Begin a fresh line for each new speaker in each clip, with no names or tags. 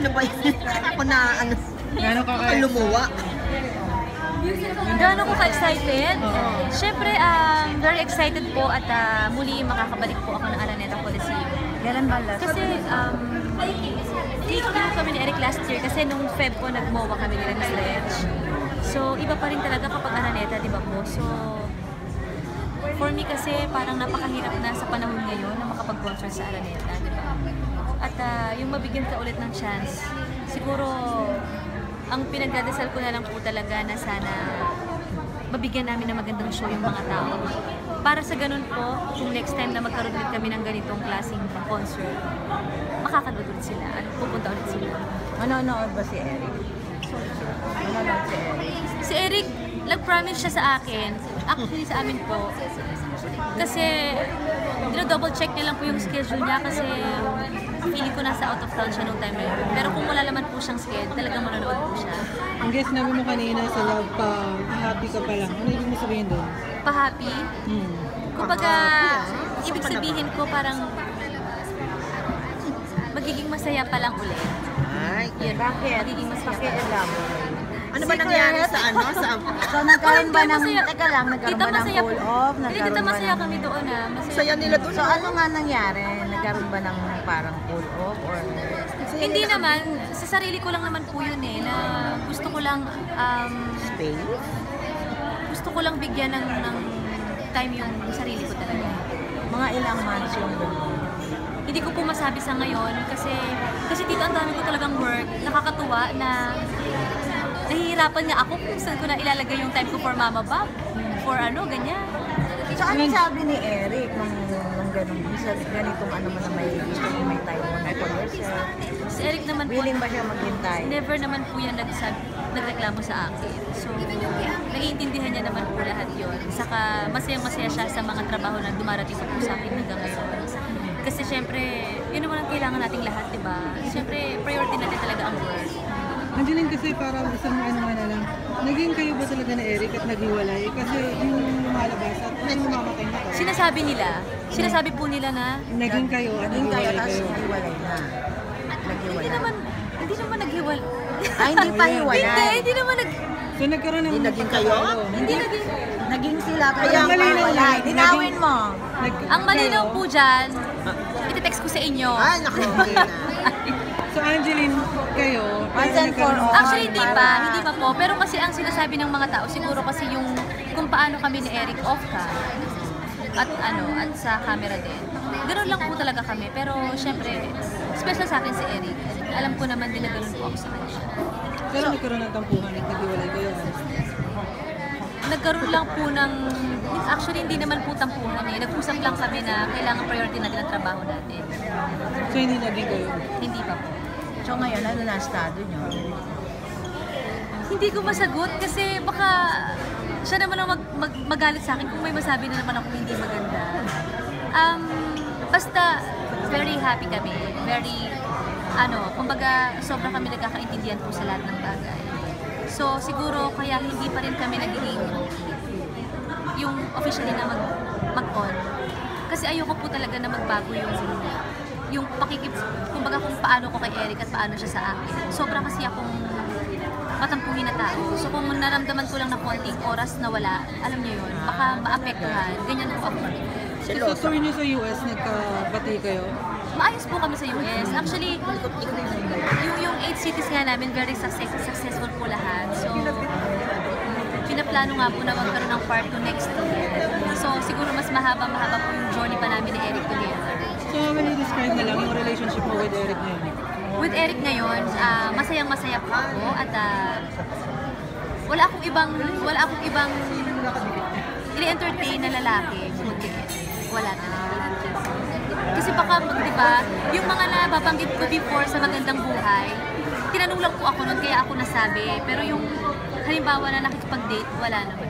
Ano ba yun? Ako na, ano,
Gano'n ka
ako lumuwa.
Gano'n ko ka-excited? Siyempre, very excited po at muli makakabalik po ako ng Araneta Coliseum.
Kailan ba last?
Kasi, take kami ni Eric last year kasi nung Feb po nag-MOA kami nila ni Stretch. So, iba pa rin talaga kapag Araneta, di ba po? So, for me kasi parang napakahirap na sa panahon ngayon na makapag-concert sa Araneta, di ba? At yung mabigyan ka ulit ng chance, siguro ang pinagdadasal ko na lang po talaga na sana mabigyan namin ng magandang show yung mga tao. Para sa ganun po, kung next time na magkaroon ulit kami ng ganitong klaseng concert, makakanood ulit sila at pupunta ulit sila.
Manonood ba si Eric? Manonood si Eric?
Si Eric, nag-promise siya sa akin, actually sa amin po, kasi double check niya lang po yung schedule niya kasi feeling ko nasa out of town siya nung time na yun. Pero kung wala naman po siyang schedule, talagang manonood po siya.
Ang guess namin mo kanina sa love pa, happy ka pa lang. Ano ibig mo sabihin doon?
Pa-happy? Kumbaga, ibig sabihin ko parang magiging masaya pa lang ulit.
Ay,
Yun,
Bakit?
magiging masaya pa lang.
Pakialam.
ano ba nangyari sa ano?
So nagkaroon ba ng,
Masaya.
teka lang, nagkaroon
Tita,
ba ng
masaya po.
pull off?
Hindi,
Nagkaroon
tita,
ba
masaya
ng...
kami doon Masaya.
Saya nila doon.
So ano nga nangyari? Nagkaroon ba ng parang pull off or...
Hindi naman, sa sarili ko lang naman po yun na gusto ko lang,
Space?
gusto ko lang bigyan ng time yung sarili ko talaga.
Mga ilang months yung gano'n?
Hindi ko po masabi sa ngayon kasi tito ang dami ko talagang work. Nakakatuwa na nahihirapan nga ako kung saan ko na ilalagay yung time ko for Mama Bob. For ano, ganyan.
So ano sabi ni Eric nung gano'n? Sa ganitong ano mo na may gusto mo may time mo na for yourself?
Si Eric naman po,
Willing ba siya maghintay?
never naman po yan nagreklamo sa akin. So, naiintindihan niya naman po lahat yun. Saka masayang-masaya siya sa mga trabaho na dumarating pa po sa akin hanggang ngayon. Kasi syempre, yun naman ang kailangan nating lahat, di ba? Syempre, priority natin talaga ang work.
Angeline, kasi parang isang ano nga na lang, naging kayo ba talaga na Eric at naghiwalay? Kasi yung lumalabas at yung mamamatay na to.
Sinasabi po nila na
Naging kayo at
Naging kayo,
naghiwalay
tapos
kayo.
naghiwalay na.
hindi naman naghiwalay.
Ay, hindi pa hiwalay.
Hindi naman
So nagkaroon ng...
Hindi naging kayo?
hindi naging.
Naging sila pero
Kaya
hindi pa
malinaw
hiwalay.
lang.
Dinawin mo.
Ang malinaw po dyan, iti-text ko sa inyo.
Ay, naku, okay na.
So Angeline, kayo...
Once and for all.
Actually, hindi pa po. Pero kasi ang sinasabi ng mga tao, siguro kasi yung kung paano kami ni Eric off ka, at sa camera din. Ganoon lang po talaga kami. Pero syempre, special sa akin si Eric. Alam ko naman din na ganoon po ako sa kanya.
Pero nagkaroon ng tampuhan at naghiwalay kayo.
Nagkaroon lang po ng, actually hindi naman po tampuhan Nag-usap lang kami na kailangan priority natin ang trabaho natin.
So hindi naging kayo.
Hindi pa po.
So ngayon, ano na estado nyo?
Hindi ko masagot kasi baka siya naman ang magalit sa akin kung may masabi na naman ako hindi maganda. Basta very happy kami. Very, kumbaga sobra kami nagkakaintindihan po sa lahat ng bagay. So siguro kaya hindi pa rin kami nagiging yung officially na mag-on. Kasi ayoko po talaga na magbago yung kumbaga kung paano ko kay Eric at paano siya sa akin. Sobra kasi akong matampuhin na tao. So kung naramdaman ko lang na konting oras na wala, alam niyo yun, baka maapektuhan. Ganyan po ako.
So tour niyo sa US, nagkabati kayo?
Maayos po kami sa US. Actually, yung 8 cities nga namin, very successful po lahat. So, pinaplano nga po na magkaroon ng part 2 next year. So, siguro mas mahaba po yung journey pa namin ni Eric together.
So when you describe na lang yung relationship mo with Eric ngayon?
With Eric ngayon, masayang-masaya po ako at wala akong ibang i-entertain na lalaki bukod kay Eric. Wala talaga. Kasi baka, di ba, yung mga nababanggit ko before sa magandang buhay, tinanong lang po ako nun kaya ako nasabi. Pero yung halimbawa na nakikipag-date, wala naman.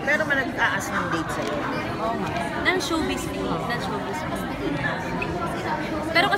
Pero man nag-aas ng date sa'yo.
Ng showbiz. Pero